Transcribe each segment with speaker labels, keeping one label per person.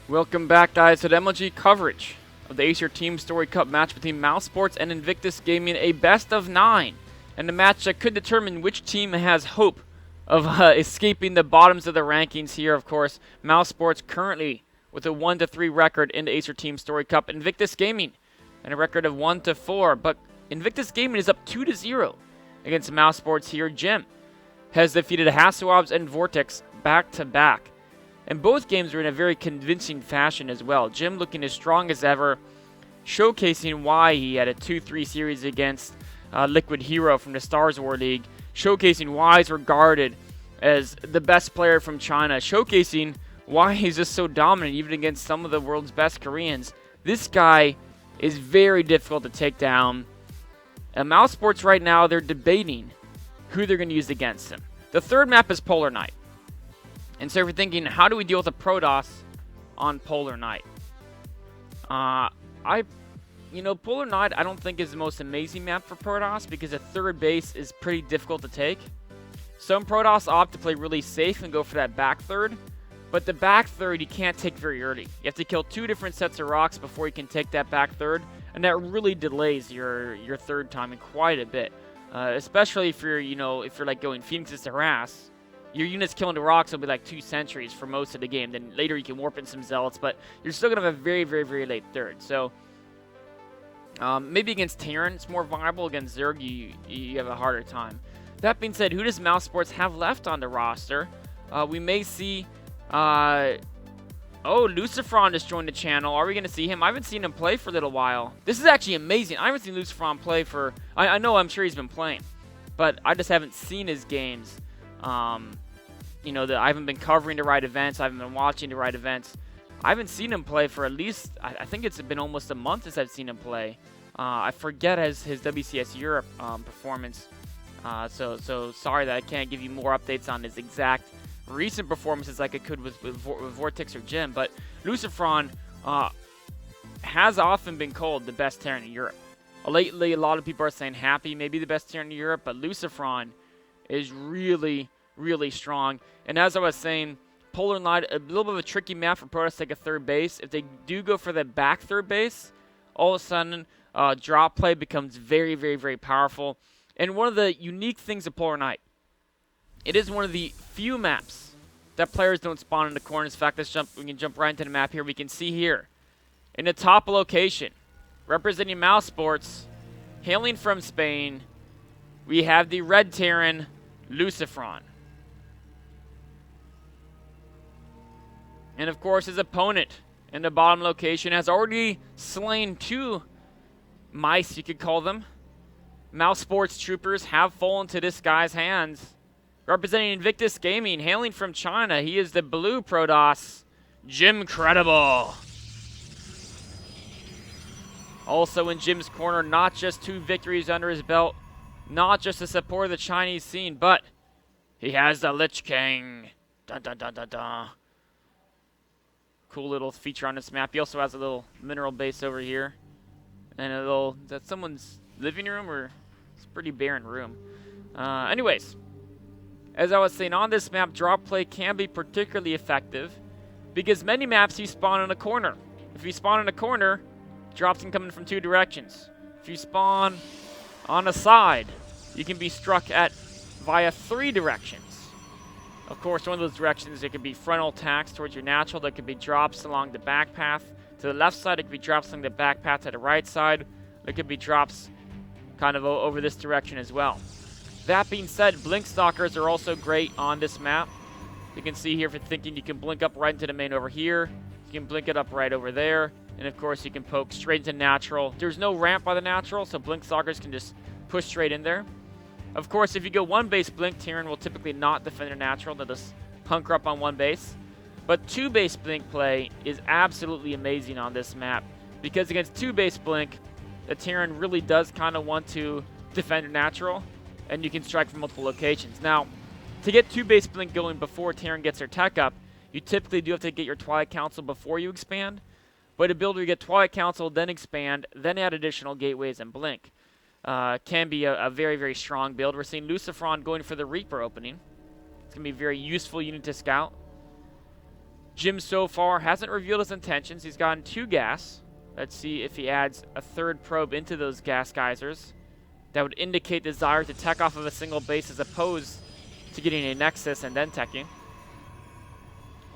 Speaker 1: Welcome back, guys, to the MLG coverage of the Acer TeamStory Cup match between Mouz and Invictus Gaming, a best of 9, and a match that could determine which team has hope of escaping the bottoms of the rankings here. Of course, Mouz currently with a 1-3 record in the Acer TeamStory Cup. Invictus Gaming and a record of 1-4, but Invictus Gaming is up 2-0 against Mouz here. Jim has defeated Hasselhoff and Vortex back-to-back. And both games were in a very convincing fashion as well. Jim looking as strong as ever, showcasing why he had a 2-3 series against Liquid Hero from the Stars War League, showcasing why he's regarded as the best player from China, showcasing why he's just so dominant even against some of the world's best Koreans. This guy is very difficult to take down. And Mouz right now, they're debating who they're going to use against him. The third map is Polar Night. And so if you're thinking, how do we deal with a Protoss on Polar Night? Polar Night I don't think is the most amazing map for Protoss because a third base is pretty difficult to take. Some Protoss opt to play really safe and go for that back third. But the back third you can't take very early. You have to kill 2 different sets of rocks before you can take that back third. And that really delays your third timing quite a bit. Especially if you're, like going Phoenix's to harass. Your units killing the rocks will be like 2 sentries for most of the game. Then later you can warp in some zealots, but you're still going to have a very, very, very late third. So maybe against Terran it's more viable. Against Zerg you have a harder time. That being said, who does Mouz have left on the roster? We may see... Lucifron just joined the channel. Are we going to see him? I haven't seen him play for a little while. This is actually amazing. I haven't seen Lucifron play for... I'm sure he's been playing. But I just haven't seen his games. I haven't been covering the right events. I haven't been watching the right events. I haven't seen him play for at least, I think it's been almost a month since I've seen him play. I forget his WCS Europe performance. So sorry that I can't give you more updates on his exact recent performances like I could with Vortex or Jim. But Lucifron has often been called the best Terran in Europe. Lately, a lot of people are saying Happy may be the best Terran in Europe, but Lucifron is really, really strong. And as I was saying, Polar Night, a little bit of a tricky map for Protoss to take a third base. If they do go for the back third base, all of a sudden, drop play becomes very, very, very powerful. And one of the unique things of Polar Night, it is one of the few maps that players don't spawn in the corners. In fact, we can jump right into the map here. We can see here, in the top location, representing Mouz, hailing from Spain, we have the Red Terran, Lucifron. And of course, his opponent in the bottom location has already slain 2 mice, you could call them. Mouz troopers have fallen to this guy's hands. Representing Invictus Gaming, hailing from China, he is the blue Protoss, Jim Credible. Also in Jim's corner, not just 2 victories under his belt, not just the support of the Chinese scene, but he has the Lich King. Dun, dun, dun, dun, dun. Cool little feature on this map. He also has a little mineral base over here. And a little... Is that someone's living room or... It's a pretty barren room. Anyways. As I was saying, on this map, drop play can be particularly effective. Because many maps you spawn in a corner. If you spawn in a corner, drops can come in from 2 directions. If you spawn on a side, you can be struck at via 3 directions. Of course, one of those directions, it could be frontal attacks towards your natural. There could be drops along the back path to the left side. It could be drops along the back path to the right side. There could be drops kind of over this direction as well. That being said, blink stalkers are also great on this map. You can see here, if you're thinking, you can blink up right into the main over here. You can blink it up right over there. And of course, you can poke straight into natural. There's no ramp by the natural, so blink stalkers can just push straight in there. Of course, if you go 1 base blink, Terran will typically not defend their natural. They'll just hunker up on 1 base. But 2 base blink play is absolutely amazing on this map. Because against 2 base blink, the Terran really does kind of want to defend their natural. And you can strike from multiple locations. Now, to get 2 base blink going before Terran gets their tech up, you typically do have to get your Twilight Council before you expand. But a build where you get Twilight Council, then expand, then add additional gateways and blink. Can be a very, very strong build. We're seeing Lucifron going for the Reaper opening. It's going to be a very useful unit to scout. Jim so far hasn't revealed his intentions. He's gotten 2 gas. Let's see if he adds a 3rd probe into those gas geysers. That would indicate desire to tech off of a single base as opposed to getting a Nexus and then teching.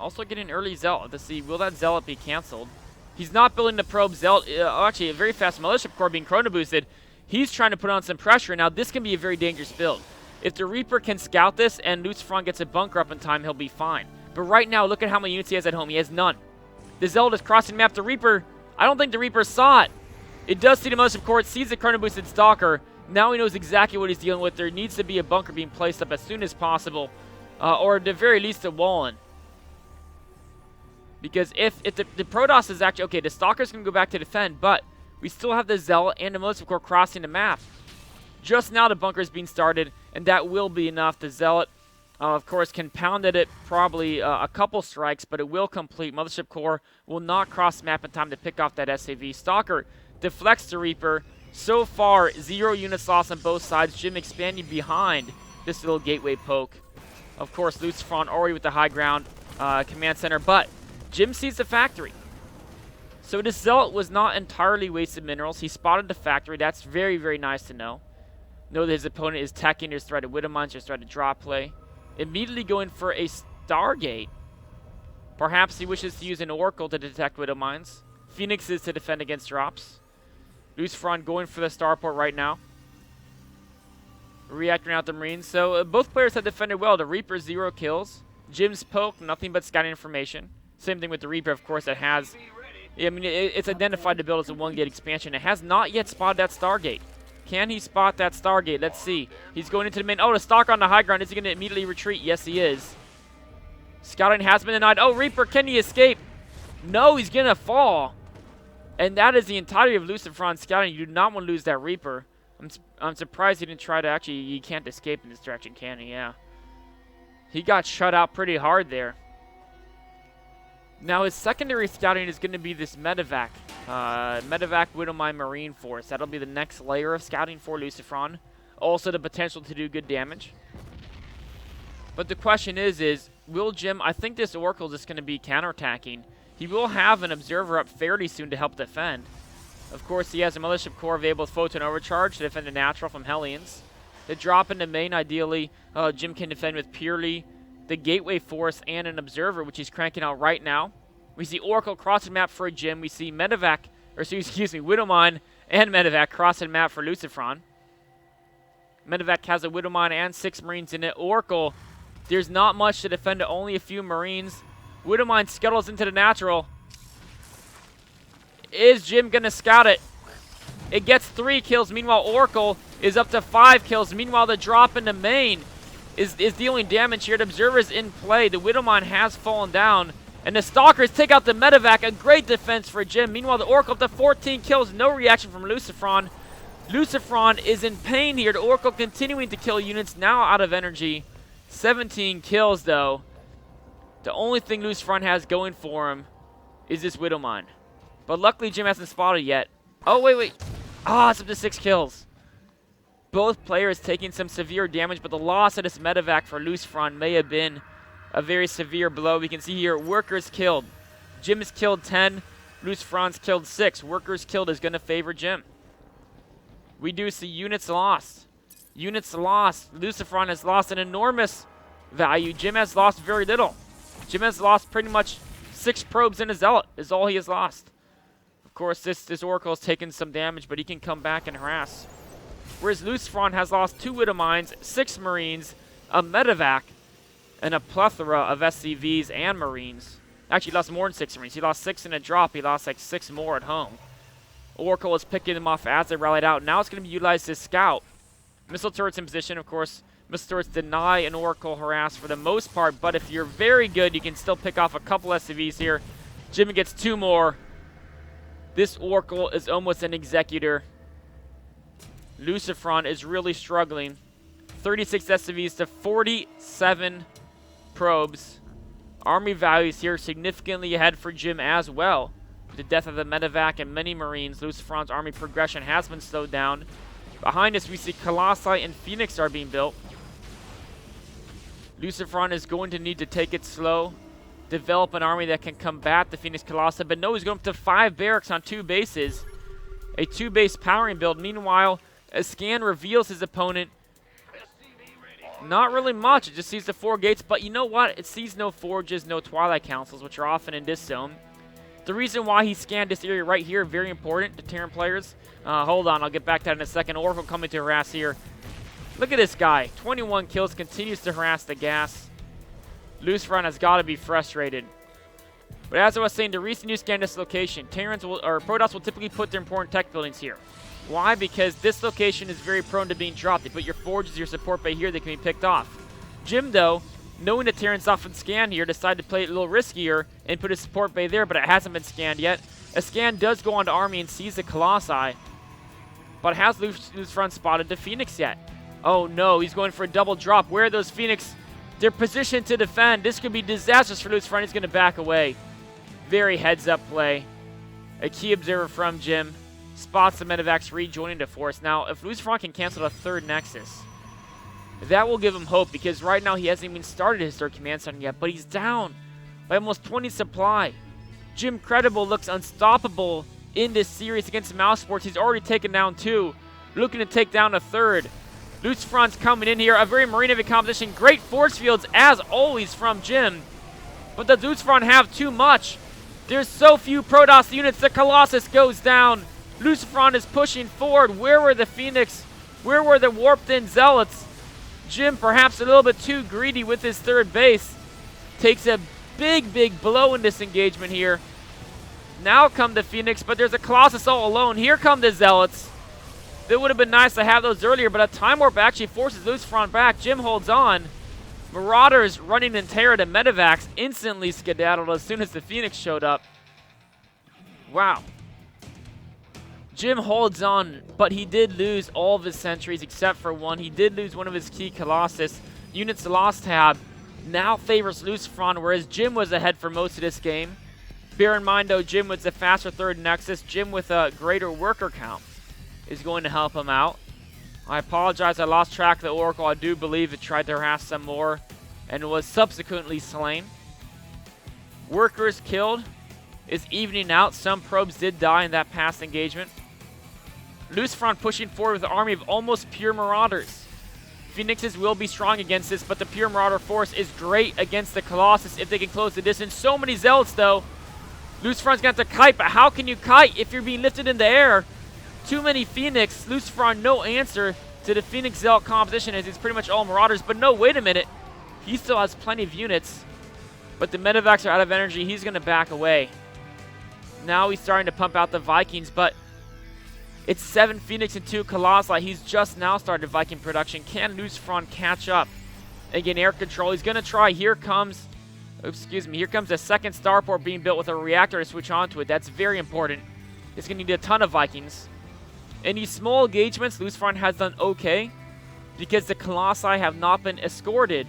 Speaker 1: Also getting an early Zealot to see, will that Zealot be canceled? He's not building the probe. Zealot, actually a very fast Militia Core being chrono boosted. He's trying to put on some pressure. Now this can be a very dangerous build. If the Reaper can scout this and Lucifron gets a bunker up in time, he'll be fine. But right now, look at how many units he has at home. He has none. The Zealot is crossing map. The Reaper, I don't think the Reaper saw it. It does see the Militia Core. It sees the chrono boosted Stalker. Now he knows exactly what he's dealing with. There needs to be a bunker being placed up as soon as possible. Or at the very least a wall-in. Because if the Protoss is actually... Okay, the Stalker's going to go back to defend, but we still have the Zealot and the Militia Core crossing the map. Just now the bunker is being started, and that will be enough. The Zealot, of course, can pound at it probably a couple strikes, but it will complete. Mothership Core will not cross map in time to pick off that SAV. Stalker deflects the Reaper. So far, 0 units lost on both sides. Jim expanding behind this little gateway poke. Of course, Lucifron already with the high ground command center, but Jim sees the factory. So this Zealot was not entirely wasted minerals. He spotted the factory. That's very, very nice to know. Know that his opponent is teching, just tried to Widow Mines, just tried to drop play. Immediately going for a Stargate. Perhaps he wishes to use an Oracle to detect Widow Mines. Phoenixes to defend against drops. Lucifron going for the starport right now. Reactoring out the Marines. So both players have defended well. The Reaper 0 kills. Jim's poke, nothing but scouting information. Same thing with the Reaper, of course, that has... I mean, it's identified to build as a 1-gate expansion. It has not yet spotted that Stargate. Can he spot that Stargate? Let's see. He's going into the main. Oh, the Stalker on the high ground. Is he going to immediately retreat? Yes, he is. Scouting has been denied. Oh, Reaper, can he escape? No, he's going to fall. And that is the entirety of Lucifron scouting. You do not want to lose that Reaper. I'm surprised he didn't try to actually... He can't escape in this direction, can he? Yeah. He got shut out pretty hard there. Now, his secondary scouting is going to be this Medevac. Medevac Widowmine Marine Force. That'll be the next layer of scouting for Lucifron. Also the potential to do good damage. But the question is will Jim... I think this Oracle is just going to be counterattacking. He will have an Observer up fairly soon to help defend. Of course, he has a Militia Core available with Photon Overcharge to defend the Natural from Hellions. The drop into main, ideally, Jim can defend with purely the Gateway Force and an Observer, which he's cranking out right now. We see Oracle crossing map for Jim. We see Medevac, or excuse me, Widowmine and Medevac crossing map for Lucifron. Medevac has a Widowmine and 6 Marines in it. Oracle, there's not much to defend, only a few Marines. Widowmine scuttles into the Natural. Is Jim going to scout it? It gets 3 kills. Meanwhile, Oracle is up to 5 kills. Meanwhile, the drop into main is dealing damage here. The Observer's in play. The Widowmine has fallen down. And the Stalkers take out the Medevac. A great defense for Jim. Meanwhile, the Oracle up to 14 kills. No reaction from Lucifron. Lucifron is in pain here. The Oracle continuing to kill units. Now out of energy. 17 kills, though. The only thing Lucifron has going for him is this Widowmine. But luckily, Jim hasn't spotted yet. Oh, wait. Ah, it's up to 6 kills. Both players taking some severe damage, but the loss of this Medevac for Lucifron may have been a very severe blow. We can see here, workers killed. Jim's killed 10. Lucifron's killed 6. Workers killed is going to favor Jim. We do see units lost. Units lost. Lucifron has lost an enormous value. Jim has lost very little. Jim has lost pretty much 6 probes and a Zealot is all he has lost. Of course, this Oracle has taken some damage, but he can come back and harass. Whereas Lucifron has lost 2 Widowmines, 6 Marines, a Medevac, and a plethora of SCVs and Marines. Actually, he lost more than 6 Marines. He lost 6 in a drop. He lost like 6 more at home. Oracle is picking them off as they rallied out. Now it's going to be utilized to scout. Missile turrets in position, of course. Missile turrets deny an Oracle harass for the most part, but if you're very good, you can still pick off a couple SCVs here. Jimmy gets 2 more. This Oracle is almost an Executor. Lucifron is really struggling. 36 SCVs to 47 probes. Army values here significantly ahead for Jim as well. With the death of the Medevac and many Marines, Lucifron's army progression has been slowed down. Behind us, we see Colossi and Phoenix are being built. Lucifron is going to need to take it slow. develop an army that can combat the Phoenix Colossi. But no, he's going up to 5 barracks on 2 bases. A 2-base powering build. Meanwhile, a scan reveals his opponent. Not really much. It just sees the 4 gates. But you know what? It sees no forges, no Twilight Councils, which are often in this zone. The reason why he scanned this area right here, very important to Terran players. Hold on, I'll get back to that in a second. Oracle coming to harass here. Look at this guy. 21 kills, continues to harass the gas. Lucifron has got to be frustrated. But as I was saying, the reason you scan this location, Protoss will typically put their important tech buildings here. Why? Because this location is very prone to being dropped. They put your forges, your support bay here, they can be picked off. Jim, though, knowing that Terrans often scan here, decided to play it a little riskier and put his support bay there, but it hasn't been scanned yet. A scan does go onto Army and sees the Colossi, but has Lucifron spotted the Phoenix yet? Oh no, he's going for a double drop. Where are those Phoenix? They're positioned to defend. This could be disastrous for Lucifron. He's going to back away. Very heads-up play. A key observer from Jim. Spots the Medivacs rejoining the force. Now, if Lucifron can cancel the 3rd Nexus, that will give him hope, because right now he hasn't even started his 3rd command center yet, but he's down by almost 20 supply. Jim Credible looks unstoppable in this series against Mousesports. He's already taken down 2, looking to take down a 3rd. Lucifron's coming in here. A very Marine Heavy composition. Great force fields, as always, from Jim. But does Lucifron have too much? There's so few Protoss units. The Colossus goes down. Lucifron is pushing forward. Where were the Phoenix? Where were the warped-in Zealots? Jim, perhaps a little bit too greedy with his 3rd base. Takes a big, big blow in this engagement here. Now come the Phoenix, but there's a Colossus all alone. Here come the Zealots. It would have been nice to have those earlier, but a Time Warp actually forces Lucifron back. Jim holds on. Marauders running in terror to Medivacs instantly skedaddled as soon as the Phoenix showed up. Wow. Jim holds on, but he did lose all of his sentries except for 1. He did lose one of his key Colossus. Units lost tab now favors Lucifron, whereas Jim was ahead for most of this game. Bear in mind, though, Jim was the faster 3rd Nexus. Jim with a greater worker count is going to help him out. I apologize, I lost track of the Oracle. I do believe it tried to harass some more and was subsequently slain. Workers killed is evening out. Some probes did die in that past engagement. Lucifron pushing forward with an army of almost pure Marauders. Phoenixes will be strong against this, but the pure Marauder force is great against the Colossus if they can close the distance. So many Zealots, though. Lucifron's going to have to kite, but how can you kite if you're being lifted in the air? Too many Phoenix. Lucifron, no answer to the Phoenix Zealot composition, as it's pretty much all Marauders. But no, wait a minute. He still has plenty of units, but the Medivacs are out of energy. He's going to back away. Now he's starting to pump out the Vikings, but it's 7 Phoenix and 2 Colossi. He's just now started Viking production. Can Lucifron catch up and get air control? He's going to try. Here comes a 2nd starport being built with a reactor to switch onto it. That's very important. It's going to need a ton of Vikings. In these small engagements, Lucifron has done okay because the Colossi have not been escorted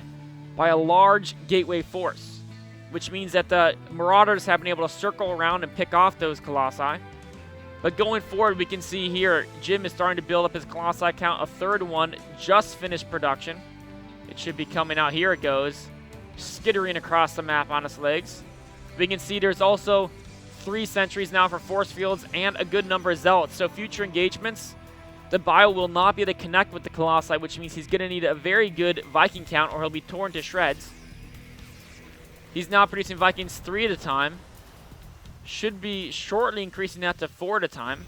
Speaker 1: by a large gateway force, which means that the Marauders have been able to circle around and pick off those Colossi. But going forward, we can see here, Jim is starting to build up his Colossi count. A 3rd one just finished production. It should be coming out. Here it goes, skittering across the map on its legs. We can see there's also 3 sentries now for force fields and a good number of Zealots. So future engagements, the Bio will not be able to connect with the Colossi, which means he's going to need a very good Viking count or he'll be torn to shreds. He's now producing Vikings 3 at a time. Should be shortly increasing that to 4 at a time.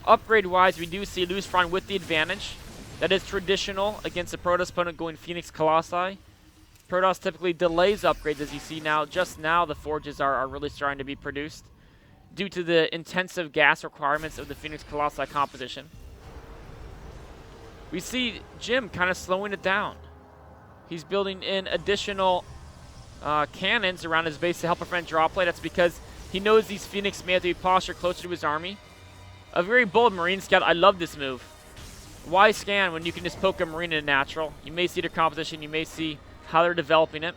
Speaker 1: Upgrade-wise, we do see Lucifron with the advantage. That is traditional against the Protoss opponent going Phoenix Colossi. Protoss typically delays upgrades, as you see now. Just now, the forges are really starting to be produced due to the intensive gas requirements of the Phoenix Colossi composition. We see Jim kind of slowing it down. He's building in additional cannons around his base to help prevent draw play. That's because he knows these Phoenix may have to be postured closer to his army. A very bold Marine scout. I love this move. Why scan when you can just poke a Marine in a natural? You may see their composition. You may see how they're developing it.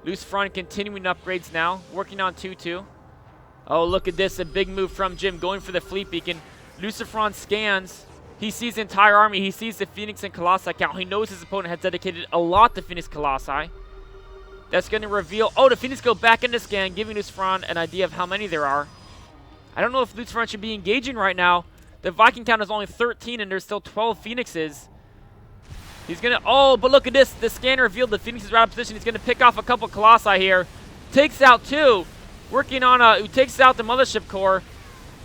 Speaker 1: Lucifron continuing upgrades now. Working on 2-2. Oh, look at this. A big move from Jim. Going for the fleet beacon. Lucifron scans. He sees the entire army. He sees the Phoenix and Colossi count. He knows his opponent has dedicated a lot to Phoenix Colossi. That's going to reveal... Oh, the Phoenix go back into scan, giving Lucifron an idea of how many there are. I don't know if Lucifron should be engaging right now. The Viking count is only 13, and there's still 12 Phoenixes. He's going to... Oh, but look at this. The scan revealed the Phoenix is out of position. He's going to pick off a couple Colossi here. Takes out 2. Working on a... Who takes out the Mothership Core.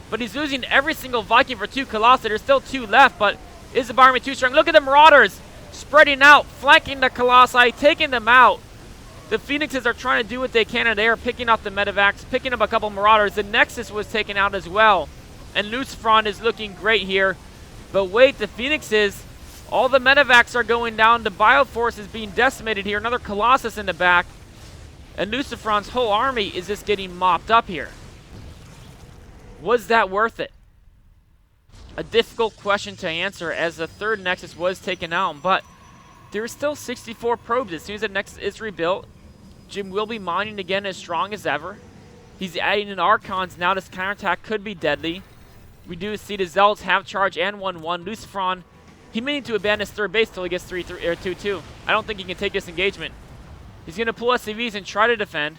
Speaker 1: But he's losing every single Viking for 2 Colossi. There's still 2 left, but is the Army too strong? Look at the Marauders spreading out, flanking the Colossi, taking them out. The Phoenixes are trying to do what they can in there, picking up the Medivacs, picking up a couple Marauders. The Nexus was taken out as well. And Lucifron is looking great here. But wait, the Phoenixes, all the Medivacs are going down. The Bioforce is being decimated here. Another Colossus in the back. And Lucifron's whole army is just getting mopped up here. Was that worth it? A difficult question to answer as the third Nexus was taken out, but there's still 64 probes. As soon as the Nexus is rebuilt, Jim will be mining again as strong as ever. He's adding in Archons now. This counterattack could be deadly. We do see the Zealots have charge and 1-1. Lucifron, he may need to abandon his third base till he gets 2-2. I don't think he can take this engagement. He's going to pull SCVs and try to defend.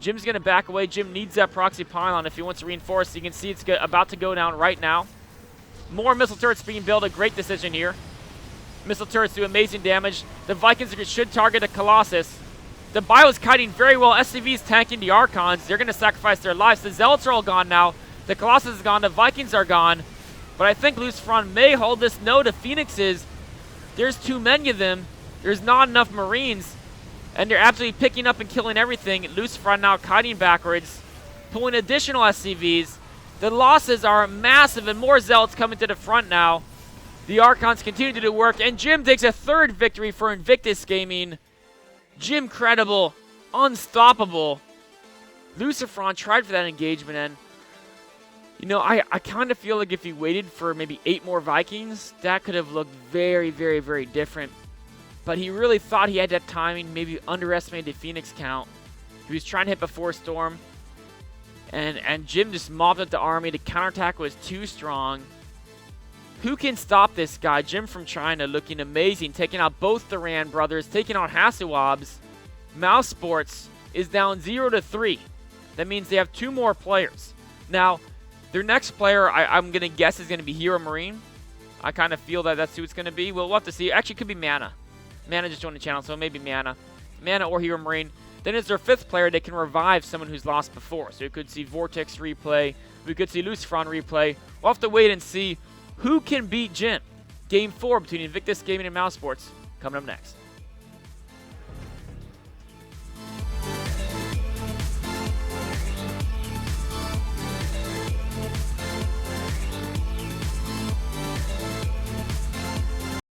Speaker 1: Jim's going to back away. Jim needs that proxy pylon if he wants to reinforce. You can see it's about to go down right now. More missile turrets being built. A great decision here. Missile turrets do amazing damage. The Vikings should target a Colossus. The Bio is kiting very well. SCV's tanking the Archons. They're going to sacrifice their lives. The Zealots are all gone now. The Colossus is gone. The Vikings are gone. But I think Lucifron may hold this. No, the Phoenixes, there's too many of them. There's not enough Marines. And they're absolutely picking up and killing everything. Lucifron now kiting backwards, pulling additional SCVs. The losses are massive, and more Zealots coming to the front now. The Archons continue to do work, and Jim takes a third victory for Invictus Gaming. Jim credible, unstoppable. Lucifron tried for that engagement, and you know, I kind of feel like if he waited for maybe 8 more Vikings, that could have looked very, very, very different. But he really thought he had that timing, maybe underestimated the Phoenix count. He was trying to hit before Storm. And Jim just mobbed up the army. The counterattack was too strong. Who can stop this guy? Jim from China looking amazing, taking out both the Rand brothers, taking out Hasuabs. Mouse Sports is down 0-3. That means they have 2 more players. Now, their next player, I'm going to guess, is going to be Hero Marine. I kind of feel that that's who it's going to be. We'll have to see. Actually, it could be Mana. Mana just joined the channel, so maybe Mana. Mana or Hero Marine. Then as their 5th player, they can revive someone who's lost before. So you could see Vortex replay. We could see Lucifron replay. We'll have to wait and see who can beat Jim. Game 4 between Invictus Gaming and Mouse Sports coming up next.